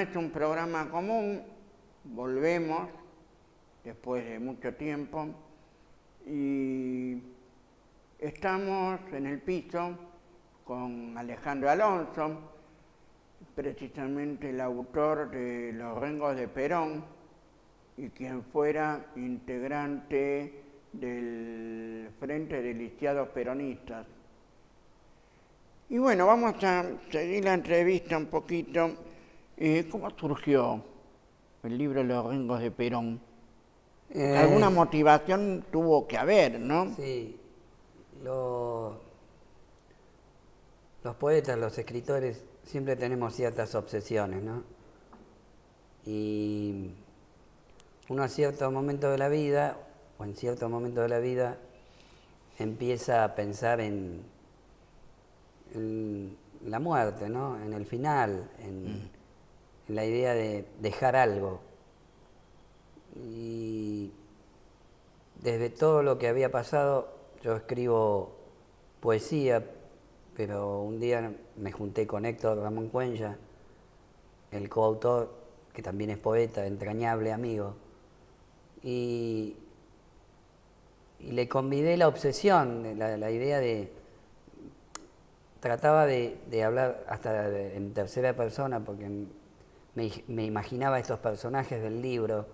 es un programa común, volvemos después de mucho tiempo y estamos en el piso con Alejandro Alonso, precisamente el autor de Los Rengos de Perón y quien fuera integrante del Frente de Lisiados Peronistas. Y bueno, vamos a seguir la entrevista un poquito. ¿Cómo surgió el libro Los Rengos de Perón? Alguna motivación tuvo que haber, ¿no? Sí, los poetas, los escritores, siempre tenemos ciertas obsesiones, ¿no? Y uno a cierto momento de la vida, o en cierto momento de la vida, empieza a pensar en la muerte, ¿no? En el final, en la idea de dejar algo. Y desde todo lo que había pasado, yo escribo poesía, pero un día me junté con Héctor Ramón Cuenya, el coautor, que también es poeta, entrañable amigo, y le convidé la obsesión, la idea de... Trataba de hablar hasta en tercera persona, porque me imaginaba estos personajes del libro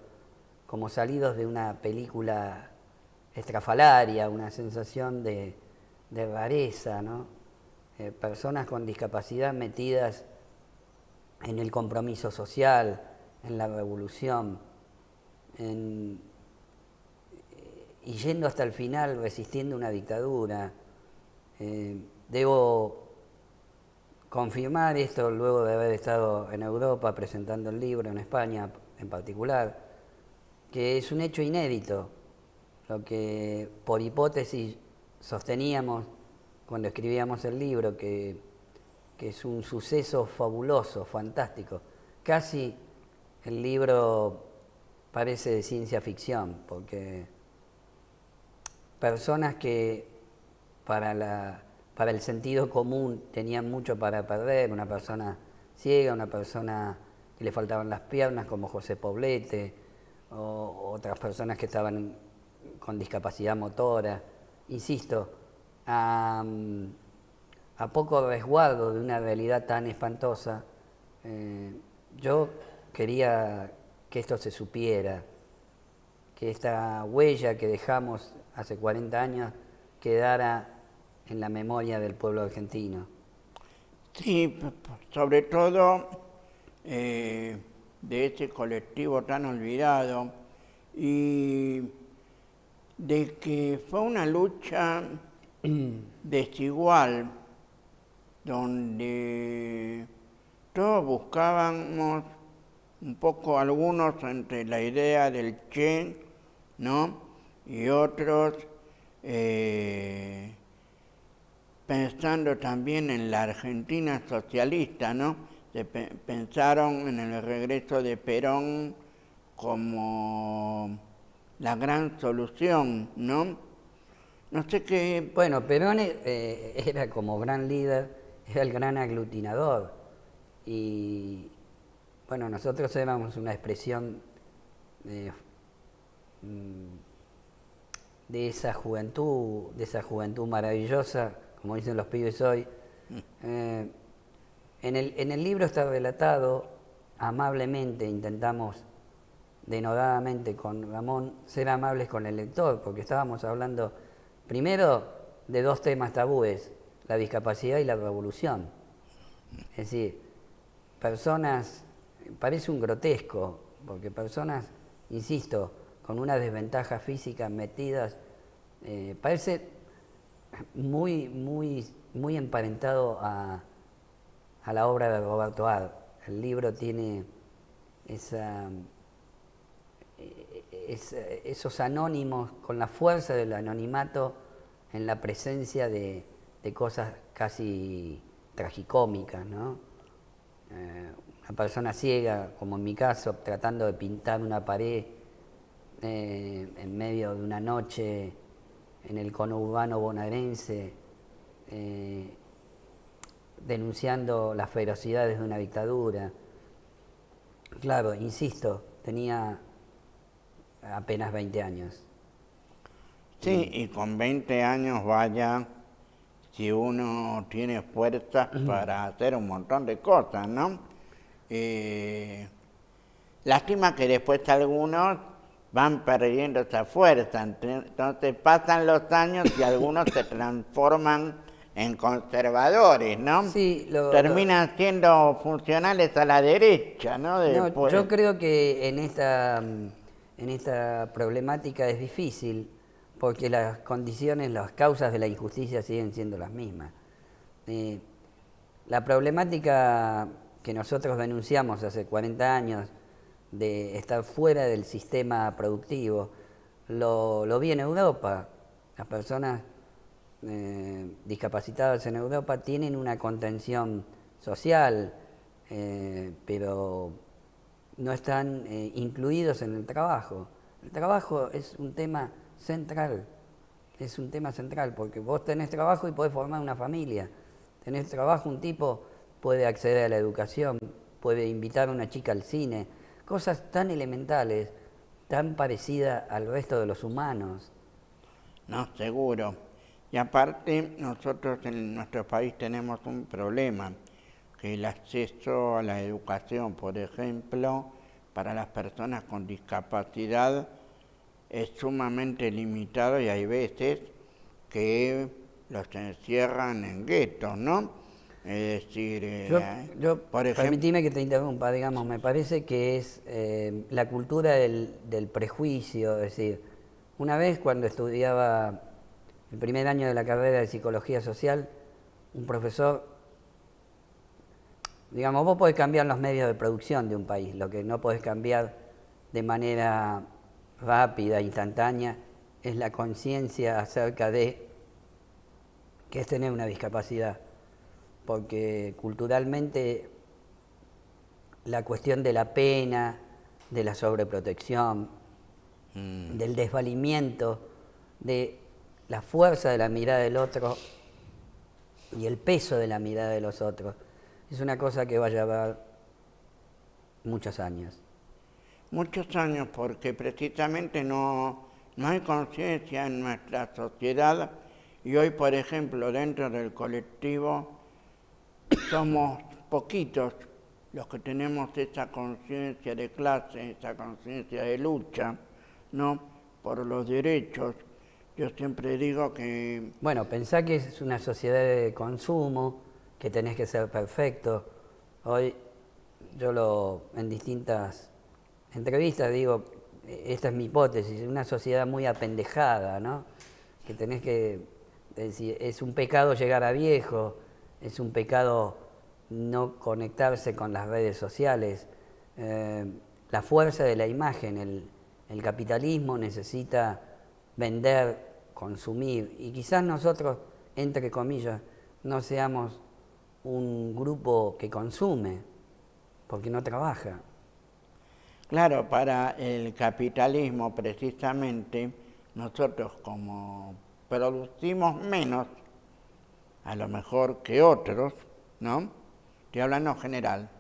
como salidos de una película estrafalaria, una sensación de rareza, ¿no? Personas con discapacidad metidas en el compromiso social, en la revolución, y yendo hasta el final, resistiendo una dictadura. Debo confirmar esto luego de haber estado en Europa presentando el libro, en España en particular, que es un hecho inédito, lo que por hipótesis sosteníamos cuando escribíamos el libro, que es un suceso fabuloso, fantástico. Casi el libro parece de ciencia ficción, porque personas que para el sentido común tenían mucho para perder, una persona ciega, una persona que le faltaban las piernas como José Poblete, o otras personas que estaban con discapacidad motora, insisto, a poco resguardo de una realidad tan espantosa. Yo quería que esto se supiera, que esta huella que dejamos hace 40 años quedara en la memoria del pueblo argentino. Sí, sobre todo de ese colectivo tan olvidado y de que fue una lucha desigual donde todos buscábamos un poco, algunos entre la idea del Che, ¿no? Y otros pensando también en la Argentina socialista, ¿no? Pensaron en el regreso de Perón como la gran solución, ¿no? No sé qué... Bueno, Perón era como gran líder, era el gran aglutinador, y bueno, nosotros éramos una expresión de esa juventud maravillosa, como dicen los pibes hoy. En el libro está relatado, amablemente intentamos denodadamente con Ramón ser amables con el lector, porque estábamos hablando primero de dos temas tabúes, la discapacidad y la revolución. Es decir, personas, parece un grotesco, porque personas, insisto, con una desventaja física metidas, parece muy emparentado a la obra de Roberto Ad. El libro tiene esos anónimos, con la fuerza del anonimato, en la presencia de cosas casi tragicómicas, ¿no? Una persona ciega, como en mi caso, tratando de pintar una pared en medio de una noche en el conurbano bonaerense, denunciando las ferocidades de una dictadura. Claro, insisto, tenía apenas 20 años. Sí, y con 20 años vaya, si uno tiene fuerzas para hacer un montón de cosas, ¿no? Lástima que después algunos van perdiendo esa fuerza, entonces pasan los años y algunos se transforman en conservadores, ¿no? Sí, Terminan siendo funcionales a la derecha, ¿no? no, Después. yo creo que en esta problemática es difícil porque las condiciones, las causas de la injusticia siguen siendo las mismas. Eh, la problemática que nosotros denunciamos hace 40 años de estar fuera del sistema productivo, lo vi en Europa. Las personas discapacitadas en Europa tienen una contención social, pero no están incluidos en el trabajo. El trabajo es un tema central, porque vos tenés trabajo y podés formar una familia. Tenés trabajo, un tipo puede acceder a la educación, puede invitar a una chica al cine, cosas tan elementales, tan parecidas al resto de los humanos. No, seguro. Y aparte, nosotros en nuestro país tenemos un problema, que el acceso a la educación, por ejemplo, para las personas con discapacidad es sumamente limitado y hay veces que los encierran en guetos, ¿no? Es decir, por ejemplo, Permitime que te interrumpa, digamos, me parece que es la cultura del prejuicio, es decir, una vez cuando estudiaba el primer año de la carrera de psicología social, un profesor, digamos, vos podés cambiar los medios de producción de un país, lo que no podés cambiar de manera rápida, instantánea, es la conciencia acerca de qué es tener una discapacidad, porque culturalmente la cuestión de la pena, de la sobreprotección, del desvalimiento, de la fuerza de la mirada del otro y el peso de la mirada de los otros, es una cosa que va a llevar muchos años. Muchos años, porque precisamente no hay conciencia en nuestra sociedad y hoy, por ejemplo, dentro del colectivo somos poquitos los que tenemos esa conciencia de clase, esa conciencia de lucha, ¿no? Por los derechos. Yo siempre digo que... Bueno, pensá que es una sociedad de consumo, que tenés que ser perfecto. Hoy en distintas entrevistas digo, esta es mi hipótesis, una sociedad muy apendejada, ¿no? Que tenés que decir, es un pecado llegar a viejo, es un pecado no conectarse con las redes sociales, la fuerza de la imagen, el capitalismo necesita vender, consumir, y quizás nosotros, entre comillas, no seamos un grupo que consume, porque no trabaja. Claro, para el capitalismo precisamente, nosotros como producimos menos, a lo mejor que otros, ¿no? Estoy hablando en general.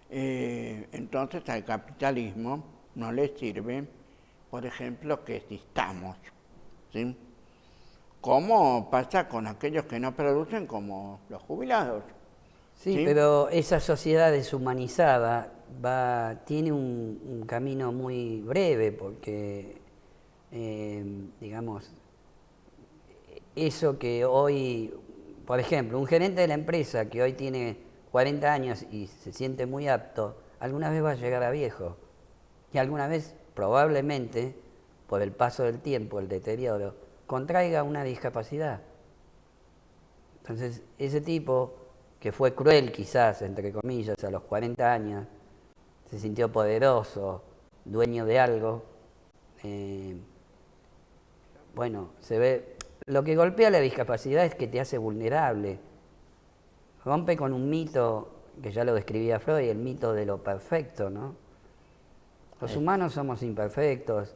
Entonces al capitalismo no le sirve, por ejemplo, que existamos, ¿sí? ¿Cómo pasa con aquellos que no producen, como los jubilados? Sí, ¿Sí? pero esa sociedad deshumanizada tiene un camino muy breve porque, digamos, eso que hoy, por ejemplo, un gerente de la empresa que hoy tiene 40 años y se siente muy apto, alguna vez va a llegar a viejo. Y alguna vez, probablemente, por el paso del tiempo, el deterioro, contraiga una discapacidad. Entonces, ese tipo que fue cruel quizás, entre comillas, a los 40 años, se sintió poderoso, dueño de algo, bueno, se ve, lo que golpea la discapacidad es que te hace vulnerable, rompe con un mito que ya lo describía Freud, el mito de lo perfecto, ¿no? Los humanos somos imperfectos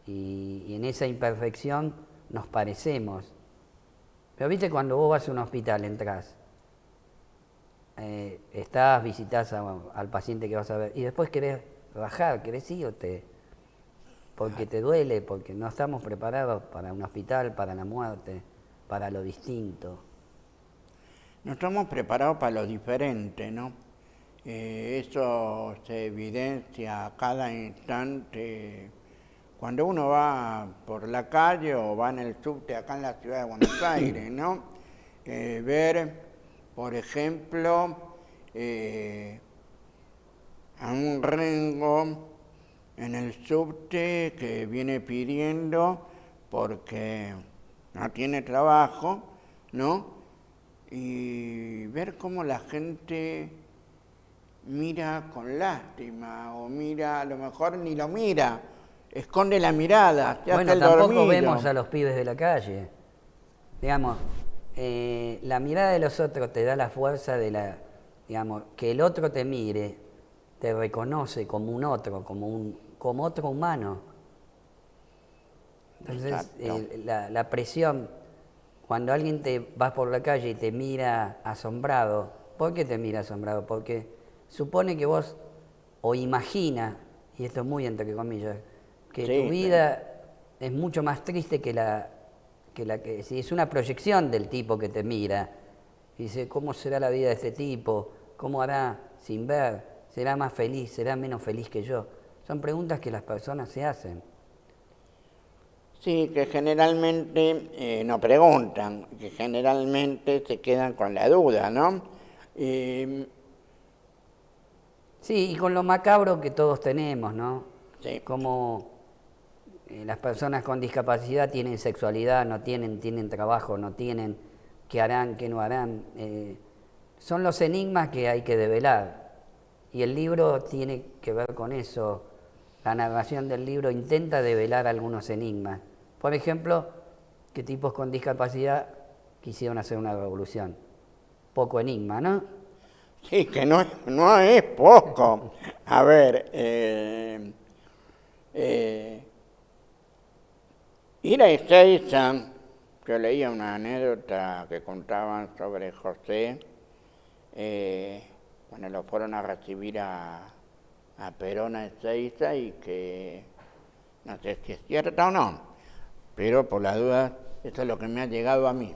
y en esa imperfección nos parecemos. Pero viste, cuando vos vas a un hospital, entrás, estás, visitas al paciente que vas a ver y después querés bajar, querés irte, porque te duele, porque no estamos preparados para un hospital, para la muerte, para lo distinto. No estamos preparados para lo diferente, ¿no? Eso se evidencia a cada instante. Cuando uno va por la calle o va en el subte acá en la ciudad de Buenos Aires, ¿no? Ver, por ejemplo, a un rengo en el subte que viene pidiendo porque no tiene trabajo, ¿no? Y ver cómo la gente mira con lástima o mira, a lo mejor ni lo mira, esconde la mirada, se Bueno, hace el tampoco dormido. vemos a los pibes de la calle. Digamos, la mirada de los otros te da la fuerza de digamos, que el otro te mire, te reconoce como un otro, como otro humano. Entonces, la presión, cuando alguien vas por la calle y te mira asombrado, ¿por qué te mira asombrado? Porque supone que vos, o imagina, y esto es muy entre comillas, que tu vida es mucho más triste que si es una proyección del tipo que te mira. Y dice, ¿cómo será la vida de este tipo? ¿Cómo hará sin ver? ¿Será más feliz? ¿Será menos feliz que yo? Son preguntas que las personas se hacen. Sí, que generalmente no preguntan, que generalmente se quedan con la duda, ¿no? Sí, y con lo macabro que todos tenemos, ¿no? Sí. Como las personas con discapacidad tienen sexualidad, no tienen trabajo, no tienen, qué harán, qué no harán. Son los enigmas que hay que develar. Y el libro tiene que ver con eso. La narración del libro intenta develar algunos enigmas. Por ejemplo, que tipos con discapacidad quisieron hacer una revolución. Poco enigma, ¿no? Sí, que no es poco. A ver, ir a Ezeiza, yo leía una anécdota que contaban sobre José, cuando lo fueron a recibir a Perón a Ezeiza y que, no sé si es cierta o no, pero por la duda, eso es lo que me ha llegado a mí.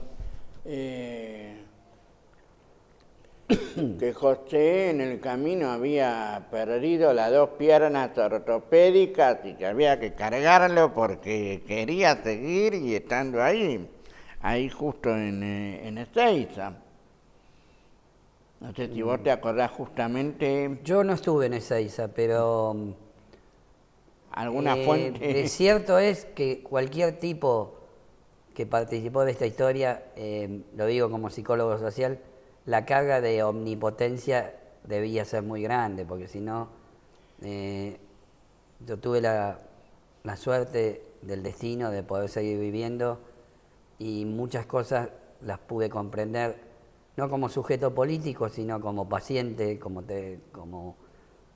Que José en el camino había perdido las 2 piernas ortopédicas y que había que cargarlo porque quería seguir y estando ahí justo en Ezeiza. No sé si vos te acordás justamente. Yo no estuve en Ezeiza, pero ¿Alguna fuente? cierto es que cualquier tipo que participó de esta historia, lo digo como psicólogo social, la carga de omnipotencia debía ser muy grande, porque si no, yo tuve la suerte del destino de poder seguir viviendo y muchas cosas las pude comprender, no como sujeto político, sino como paciente, como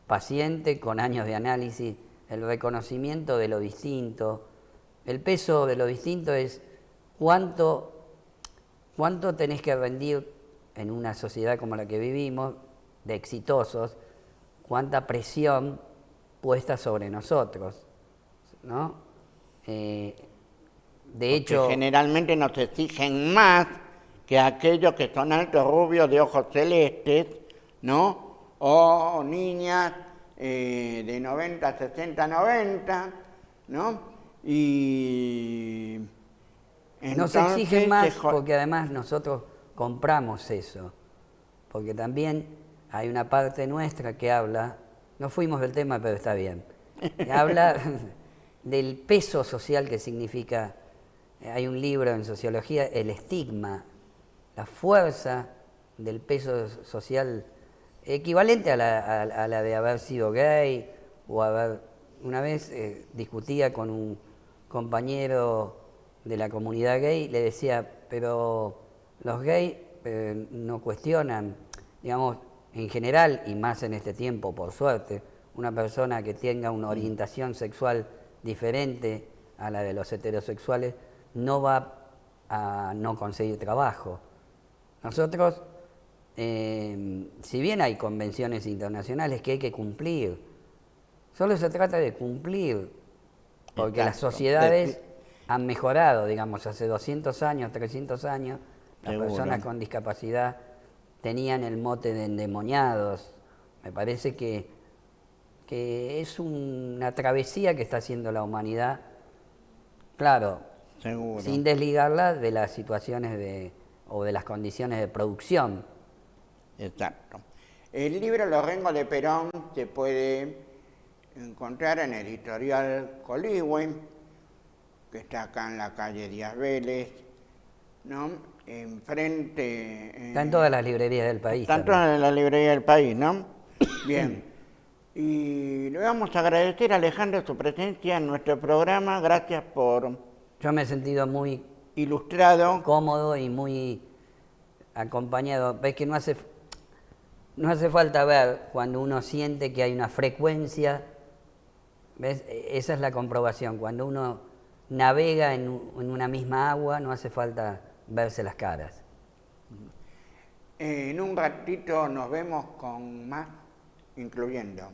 paciente con años de análisis, el reconocimiento de lo distinto. El peso de lo distinto es cuánto tenés que rendir en una sociedad como la que vivimos, de exitosos, cuánta presión puesta sobre nosotros, ¿no? De hecho, porque generalmente nos exigen más que aquellos que son altos rubios de ojos celestes, ¿no? O niñas de 90, 60, 90, ¿no? Y nos exigen más porque además nosotros compramos eso, porque también hay una parte nuestra que habla, no fuimos del tema pero está bien, habla del peso social que significa, hay un libro en sociología, el estigma, la fuerza del peso social equivalente a la de haber sido gay o una vez discutía con un compañero de la comunidad gay, le decía, pero los gays no cuestionan, digamos, en general, y más en este tiempo, por suerte, una persona que tenga una orientación sexual diferente a la de los si bien hay convenciones internacionales que hay que cumplir, solo se trata de cumplir, porque Exacto. las sociedades han mejorado, digamos, hace 200 años, 300 años, las Seguro. personas con discapacidad tenían el mote de endemoniados. Me parece que es una travesía que está haciendo la humanidad, claro, Seguro. sin desligarla de las situaciones o de las condiciones de producción. Exacto. El libro Los Rengos de Perón se puede encontrar en el editorial Coligüe, que está acá en la calle Díaz Vélez, ¿no? Enfrente... Está en todas las librerías del país. Está en todas las librerías del país, ¿no? Bien. Y le vamos a agradecer a Alejandro su presencia en nuestro programa. Gracias por... Yo me he sentido muy ilustrado. Cómodo y muy acompañado. Ves que no hace falta ver cuando uno siente que hay una frecuencia. ¿Ves? Esa es la comprobación. Cuando uno navega en una misma agua, no hace falta verse las caras. En un ratito nos vemos con más Incluyendo.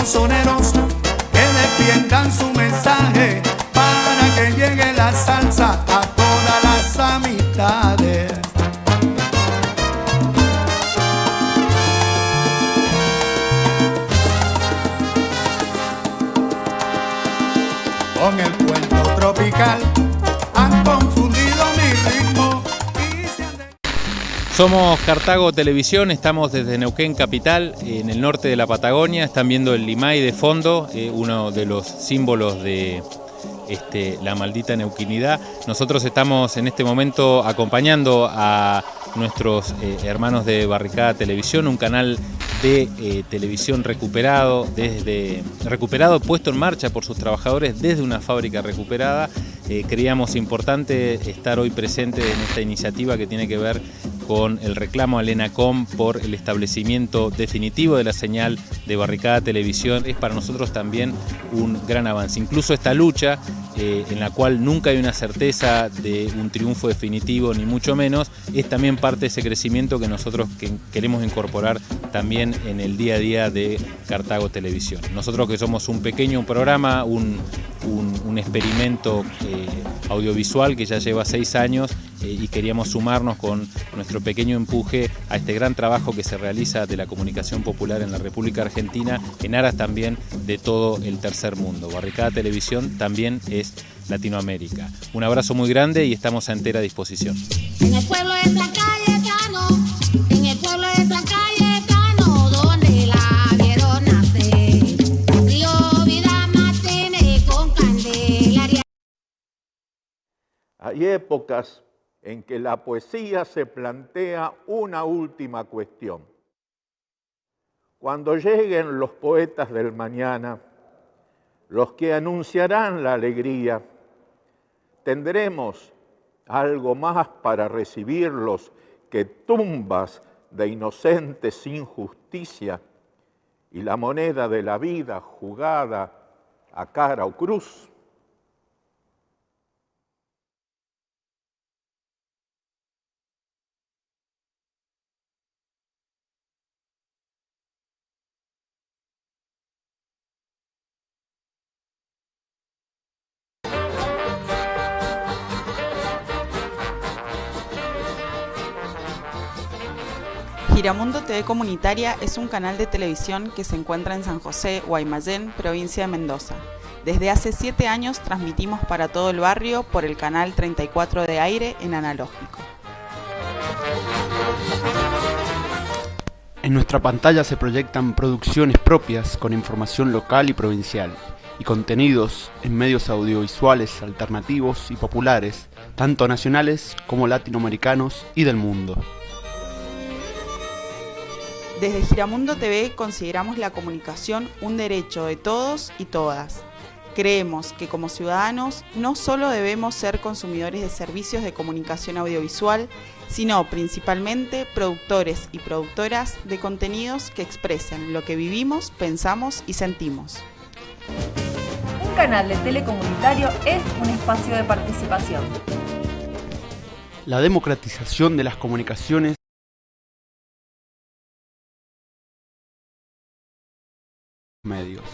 Soneros que defiendan su mensaje para que llegue la salsa a todas las amistades. Con el cuento tropical han confundido mi ritmo. Somos Cartago Televisión, estamos desde Neuquén Capital, en el norte de la Patagonia. Están viendo el Limay de fondo, uno de los símbolos de la maldita neuquinidad. Nosotros estamos en este momento acompañando a nuestros hermanos de Barricada Televisión, un canal de televisión recuperado, puesto en marcha por sus trabajadores desde una fábrica recuperada. Creíamos importante estar hoy presente en esta iniciativa que tiene que ver con el reclamo al ENACOM por el establecimiento definitivo de la señal de Barricada Televisión. Es para nosotros también un gran avance. Incluso esta lucha, en la cual nunca hay una certeza de un triunfo definitivo, ni mucho menos, es también parte de ese crecimiento que nosotros queremos incorporar también en el día a día de Cartago Televisión. Nosotros que somos un pequeño programa, un experimento audiovisual que ya lleva 6 años, y queríamos sumarnos con nuestro pequeño empuje a este gran trabajo que se realiza de la comunicación popular en la República Argentina, en aras también de todo el tercer mundo. Barricada Televisión también es Latinoamérica. Un abrazo muy grande y estamos a entera disposición. En el pueblo de San Cayetano, en el pueblo de San Cayetano, donde la vieron nacer, río Vida Martínez con Candelaria. Hay épocas en que la poesía se plantea una última cuestión. Cuando lleguen los poetas del mañana, los que anunciarán la alegría, tendremos algo más para recibirlos que tumbas de inocentes sin justicia y la moneda de la vida jugada a cara o cruz. Giramundo TV Comunitaria es un canal de televisión que se encuentra en San José, Guaymallén, provincia de Mendoza. Desde hace 7 años transmitimos para todo el barrio por el canal 34 de aire en analógico. En nuestra pantalla se proyectan producciones propias con información local y provincial y contenidos en medios audiovisuales alternativos y populares, tanto nacionales como latinoamericanos y del mundo. Desde Giramundo TV consideramos la comunicación un derecho de todos y todas. Creemos que como ciudadanos no solo debemos ser consumidores de servicios de comunicación audiovisual, sino principalmente productores y productoras de contenidos que expresen lo que vivimos, pensamos y sentimos. Un canal de telecomunitario es un espacio de participación. La democratización de las comunicaciones medios.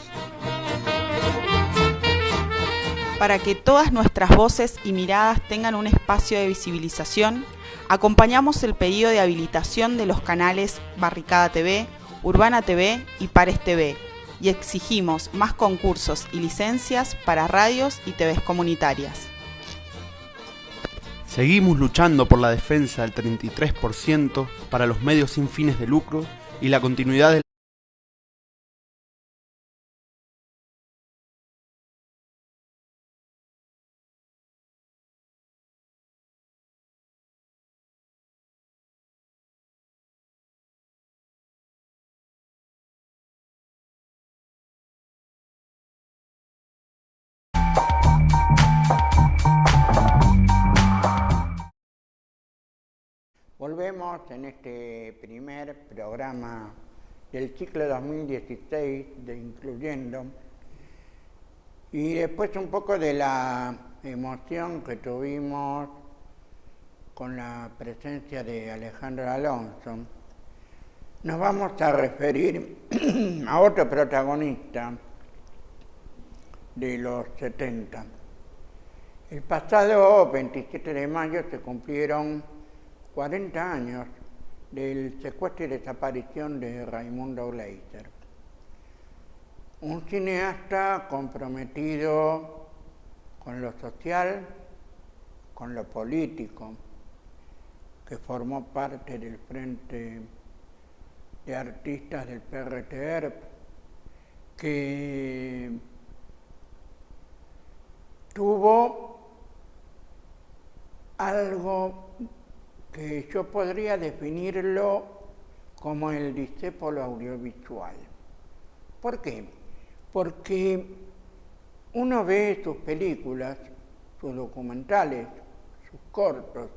Para que todas nuestras voces y miradas tengan un espacio de visibilización, acompañamos el pedido de habilitación de los canales Barricada TV, Urbana TV y Pares TV, y exigimos más concursos y licencias para radios y TVs comunitarias. Seguimos luchando por la defensa del 33% para los medios sin fines de lucro y la continuidad del Volvemos en este primer programa del ciclo 2016 de Incluyendo y después un poco de la emoción que tuvimos con la presencia de Alejandro Alonso. Nos vamos a referir a otro protagonista de los 70. El pasado 27 de mayo se cumplieron 40 años del secuestro y desaparición de Raimundo Gleiser, un cineasta comprometido con lo social, con lo político, que formó parte del Frente de Artistas del PRTERP, que tuvo algo que yo podría definirlo como el discépolo audiovisual. ¿Por qué? Porque uno ve sus películas, sus documentales, sus cortos,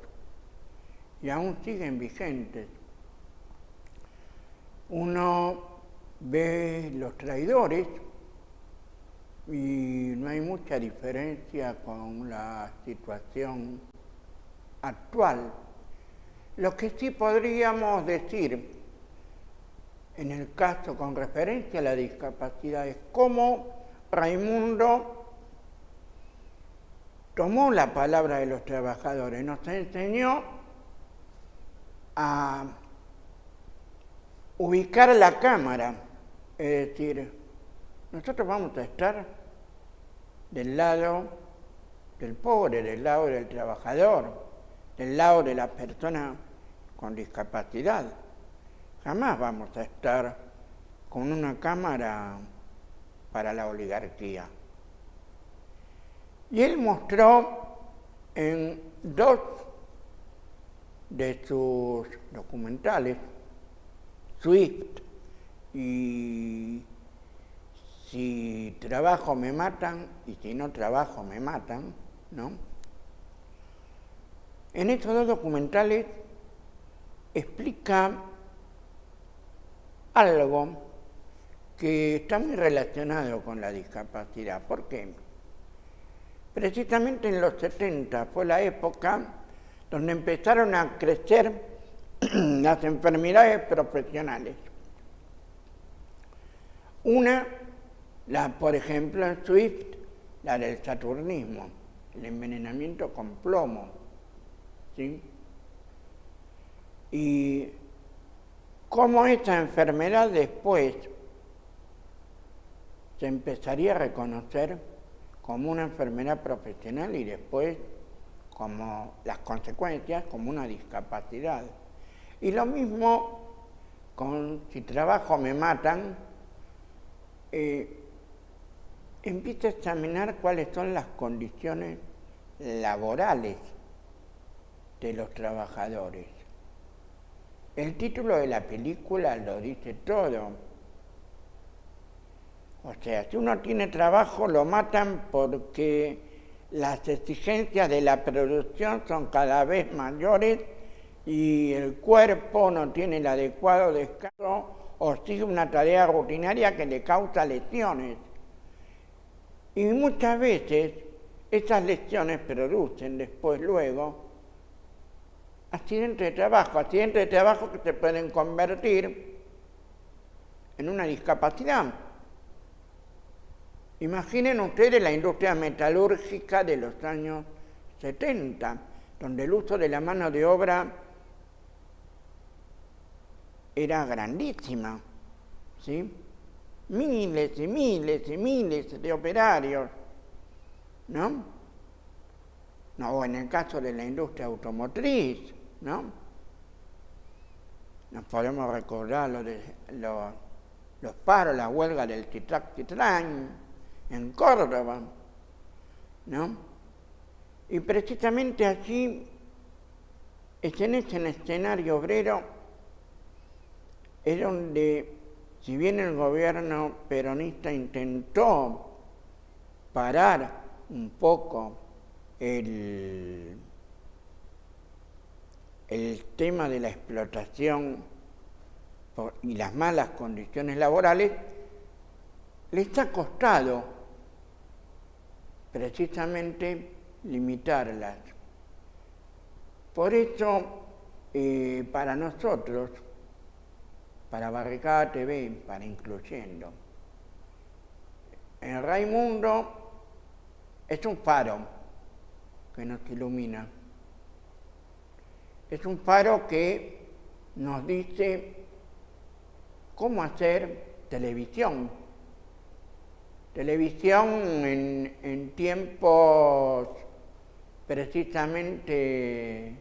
y aún siguen vigentes. Uno ve Los Traidores y no hay mucha diferencia con la situación actual. Lo que sí podríamos decir en el caso con referencia a la discapacidad es cómo Raimundo tomó la palabra de los trabajadores, nos enseñó a ubicar la cámara, es decir, nosotros vamos a estar del lado del pobre, del lado del trabajador, del lado de la persona con discapacidad. Jamás vamos a estar con una cámara para la oligarquía. Y él mostró en 2 de sus documentales, Swift y Si trabajo me matan y si no trabajo me matan, ¿no? En estos 2 documentales explica algo que está muy relacionado con la discapacidad. ¿Por qué? Precisamente en los 70 fue la época donde empezaron a crecer las enfermedades profesionales. Una, por ejemplo en Swift, la del saturnismo, el envenenamiento con plomo, ¿sí? Y cómo esta enfermedad después se empezaría a reconocer como una enfermedad profesional y después como las consecuencias como una discapacidad. Y lo mismo con si trabajo me matan, empiezo a examinar cuáles son las condiciones laborales de los trabajadores. El título de la película lo dice todo. O sea, si uno tiene trabajo lo matan porque las exigencias de la producción son cada vez mayores y el cuerpo no tiene el adecuado descanso o sigue una tarea rutinaria que le causa lesiones. Y muchas veces esas lesiones producen después, luego, accidentes de trabajo que se pueden convertir en una discapacidad. Imaginen ustedes la industria metalúrgica de los años 70, donde el uso de la mano de obra era grandísima, ¿sí? Miles y miles y miles de operarios, ¿no? O en el caso de la industria automotriz, ¿no? Nos podemos recordar los paros, la huelga del Citrac-Citrán en Córdoba, ¿no? Y precisamente allí, en ese escenario obrero, es donde, si bien el gobierno peronista intentó parar un poco el tema de la explotación y las malas condiciones laborales, les ha costado precisamente limitarlas. Por eso, para nosotros, para Barricada TV, para Incluyendo, el Raimundo es un faro que nos ilumina. Es un faro que nos dice cómo hacer televisión. Televisión en tiempos precisamente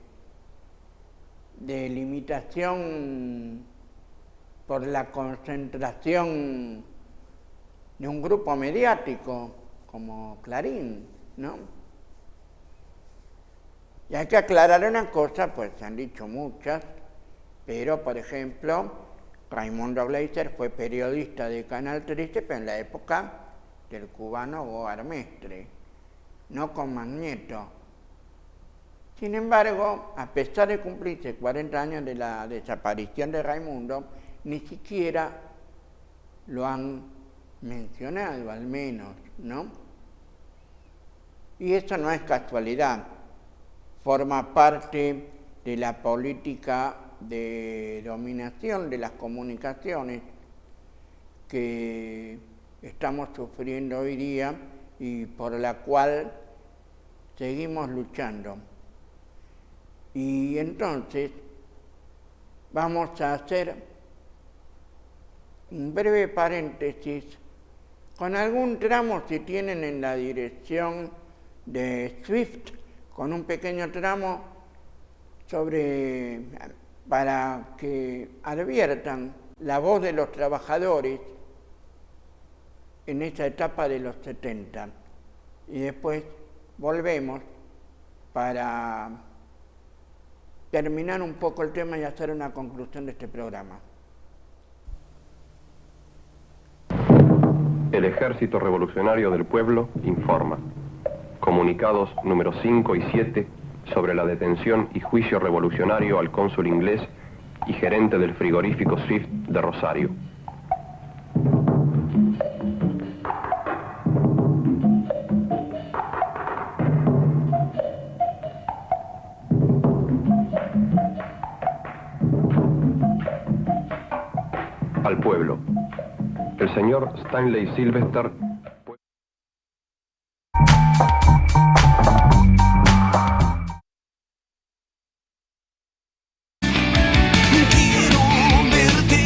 de limitación por la concentración de un grupo mediático como Clarín, ¿no? Y hay que aclarar una cosa, pues se han dicho muchas, pero por ejemplo, Raimundo Gleiser fue periodista de Canal 13, pero en la época del cubano Goar Mestre, no con Magneto. Sin embargo, a pesar de cumplirse 40 años de la desaparición de Raimundo, ni siquiera lo han mencionado, al menos, ¿no? Y eso no es casualidad, forma parte de la política de dominación de las comunicaciones que estamos sufriendo hoy día y por la cual seguimos luchando. Y entonces vamos a hacer un breve paréntesis con algún tramo, si tienen en la dirección de Swift, con un pequeño tramo para que adviertan la voz de los trabajadores en esta etapa de los 70. Y después volvemos para terminar un poco el tema y hacer una conclusión de este programa. El Ejército Revolucionario del Pueblo informa. Comunicados número 5 y 7 sobre la detención y juicio revolucionario al cónsul inglés y gerente del frigorífico Swift de Rosario. Al pueblo. El señor Stanley Sylvester Quiero verte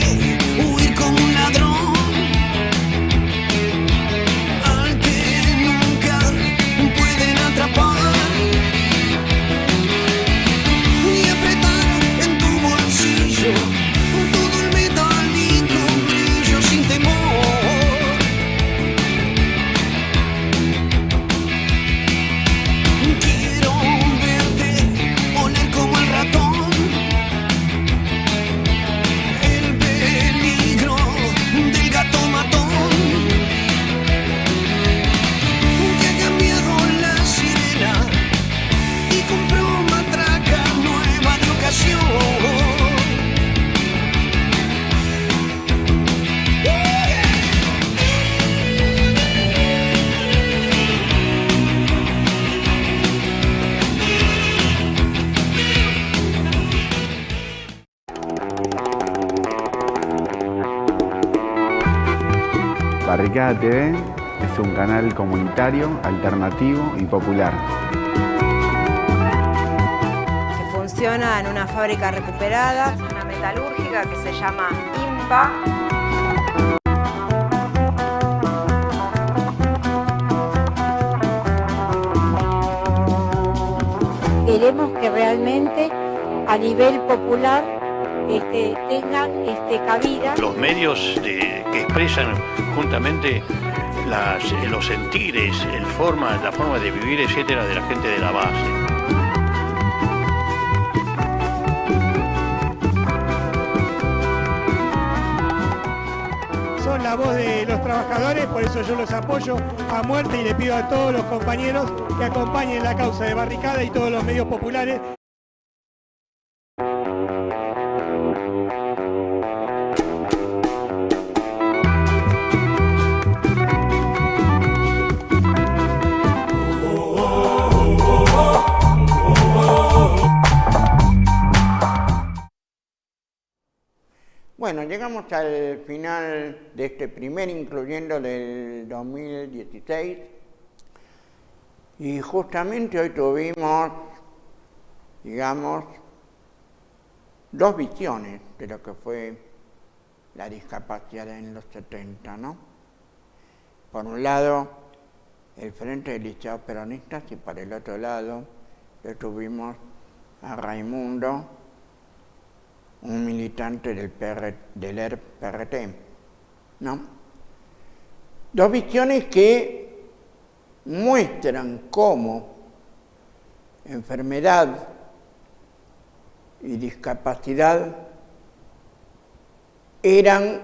Barricada TV es un canal comunitario, alternativo y popular. Que funciona en una fábrica recuperada, una metalúrgica que se llama IMPA. Queremos que realmente a nivel popular tengan cabida. Los medios que expresan juntamente los sentires, la forma de vivir, etcétera, de la gente de la base. Son la voz de los trabajadores, por eso yo los apoyo a muerte y le pido a todos los compañeros que acompañen la causa de Barricada y todos los medios populares. Bueno, llegamos al final de este primer incluyendo del 2016 y justamente hoy tuvimos, digamos, dos visiones de lo que fue la discapacidad en los 70, ¿no? Por un lado, el Frente de Liceados Peronistas y por el otro lado, lo tuvimos a Raimundo, un militante del ERP-PRT, ¿no? Dos visiones que muestran cómo enfermedad y discapacidad eran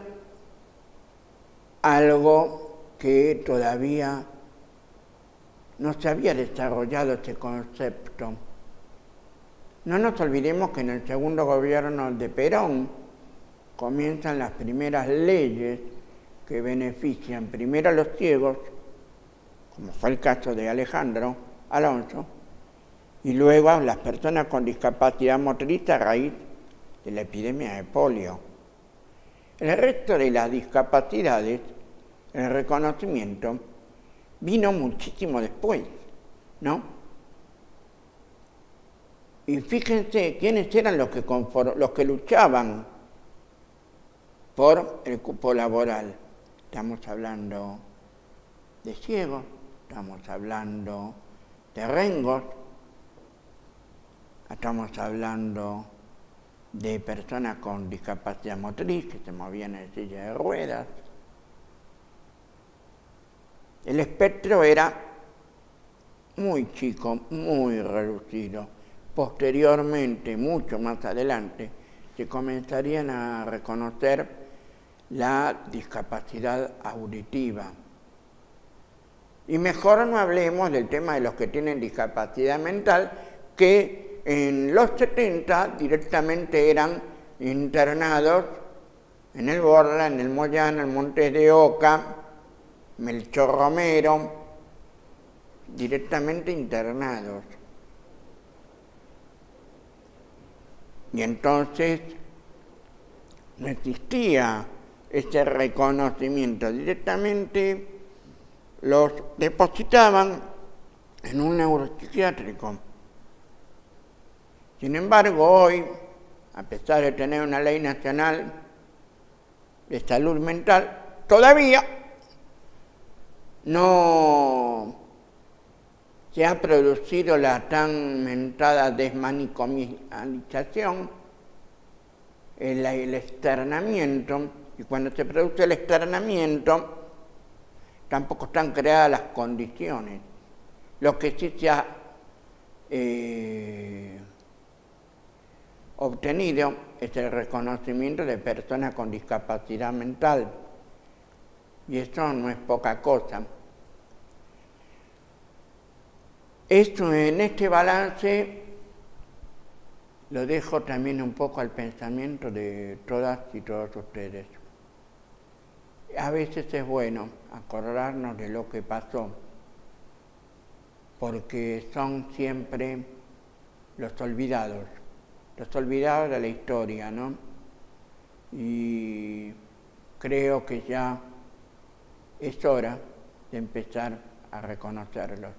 algo que todavía no se había desarrollado ese concepto. No nos olvidemos que en el segundo gobierno de Perón comienzan las primeras leyes que benefician primero a los ciegos, como fue el caso de Alejandro Alonso, y luego a las personas con discapacidad motriz a raíz de la epidemia de polio. El resto de las discapacidades, el reconocimiento, vino muchísimo después, ¿no? Y fíjense quiénes eran los que luchaban por el cupo laboral. Estamos hablando de ciegos, estamos hablando de rengos, estamos hablando de personas con discapacidad motriz que se movían en silla de ruedas. El espectro era muy chico, muy reducido. Posteriormente, mucho más adelante, se comenzarían a reconocer la discapacidad auditiva. Y mejor no hablemos del tema de los que tienen discapacidad mental, que en los 70 directamente eran internados en el Borla, en el Moyano, en el Montes de Oca, Melchor Romero, directamente internados. Y entonces no existía ese reconocimiento. Directamente los depositaban en un neuropsiquiátrico. Sin embargo, hoy, a pesar de tener una ley nacional de salud mental, todavía no se ha producido la tan mentada desmanicomialización, el externamiento, y cuando se produce el externamiento tampoco están creadas las condiciones. Lo que sí se ha obtenido es el reconocimiento de personas con discapacidad mental, y eso no es poca cosa. Esto, en este balance, lo dejo también un poco al pensamiento de todas y todos ustedes. A veces es bueno acordarnos de lo que pasó, porque son siempre los olvidados de la historia, ¿no? Y creo que ya Es hora de empezar a reconocerlos.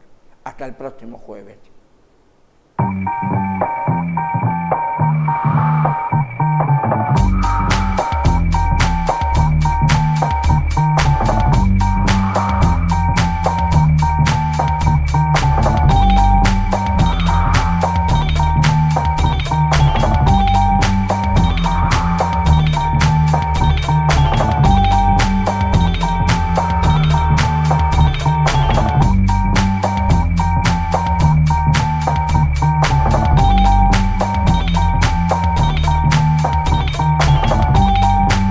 Hasta el próximo jueves.